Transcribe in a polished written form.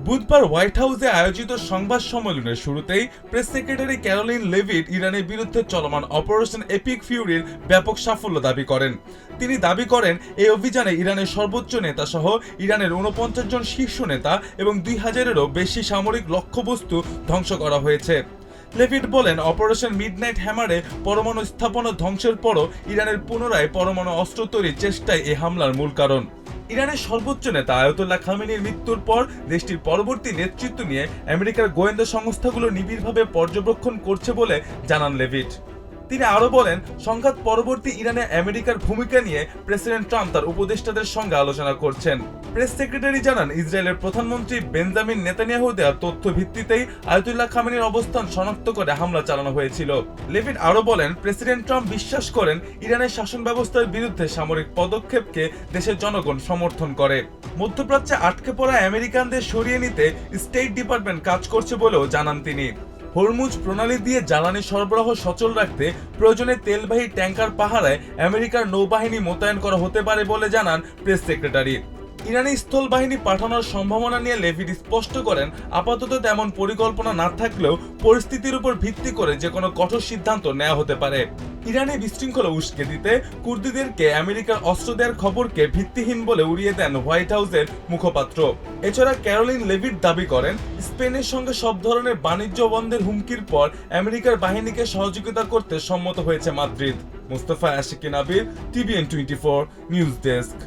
বুধবার হোয়াইট হাউসে আয়োজিত সংবাদ সম্মেলনের শুরুতেই প্রেস সেক্রেটারি ক্যারোলিন লেভিট ইরানের বিরুদ্ধে চলমান অপারেশন এপিক ফিউরির ব্যাপক সাফল্য দাবি করেন। তিনি দাবি করেন, এই অভিযানে ইরানের সর্বোচ্চ নেতা সহ ইরানের 49 জন শীর্ষ নেতা এবং 2000-এরও বেশি সামরিক লক্ষ্যবস্তু ধ্বংস করা হয়েছে। লেভিট বলেন, অপারেশন মিডনাইট হ্যামারে পরমাণু স্থাপনা ধ্বংসের পরও ইরানের পুনরায় পরমাণু অস্ত্র তৈরির চেষ্টাই এই হামলার মূল কারণ। ইরানের সর্বোচ্চ নেতা আয়াতুল্লাহ খামেনির মৃত্যুর পর দেশটির পরবর্তী নেতৃত্ব নিয়ে আমেরিকার গোয়েন্দা সংস্থাগুলো নিবিড়ভাবে পর্যবেক্ষণ করছে বলে জানান লেভিট। তিনি আরও বলেন, সংঘাত পরবর্তী ইরানে আমেরিকার ভূমিকা নিয়ে প্রেসিডেন্ট ট্রাম্প তার উপদেষ্টাদের সঙ্গে আলোচনা করছেন। প্রেস সেক্রেটারি জানান, ইসরায়েলের প্রধানমন্ত্রী বেঞ্জামিন নেতানিয়াহু দেওয়া তথ্য ভিত্তিতেই আয়াতুল্লাহ খামেনির অবস্থান শনাক্ত করে হামলা চালানো হয়েছিল। লেভিট আরও বলেন, প্রেসিডেন্ট ট্রাম্প বিশ্বাস করেন ইরানের শাসন ব্যবস্থার বিরুদ্ধে সামরিক পদক্ষেপকে দেশের জনগণ সমর্থন করে। মধ্যপ্রাচ্যে আটকে পড়া আমেরিকানদের সরিয়ে নিতে স্টেট ডিপার্টমেন্ট কাজ করছে বলেও জানান তিনি। হরমুজ প্রণালী দিয়ে জ্বালানি সরবরাহ সচল রাখতে প্রয়োজনে তেলবাহী ট্যাঙ্কার পাহারায় আমেরিকার নৌবাহিনী মোতায়েন করা হতে পারে বলে জানান প্রেস সেক্রেটারি। ইরানি স্থল বাহিনী পাঠানোর সম্ভাবনা নিয়ে লেভিট স্পষ্ট করেন, আপাতত তেমন পরিকল্পনা না থাকলেও পরিস্থিতির উপর ভিত্তি করে যে কোনো কঠোর সিদ্ধান্ত নেওয়া হতে পারে। ইরানি বিশৃঙ্খলা উস্কে দিতে কুর্দিদেরকে আমেরিকার অস্ত্র দেওয়ার খবরকে ভিত্তিহীন বলে উড়িয়ে দেন হোয়াইট হাউসের মুখপাত্র। এছাড়া ক্যারোলিন লেভিট দাবি করেন, স্পেনের সঙ্গে সব ধরনের বাণিজ্য বন্ধের হুমকির পর আমেরিকার বাহিনীকে সহযোগিতা করতে সম্মত হয়েছে মাদ্রিদ। মুস্তাফা আশিকি নাবির, TVN24 নিউজ ডেস্ক।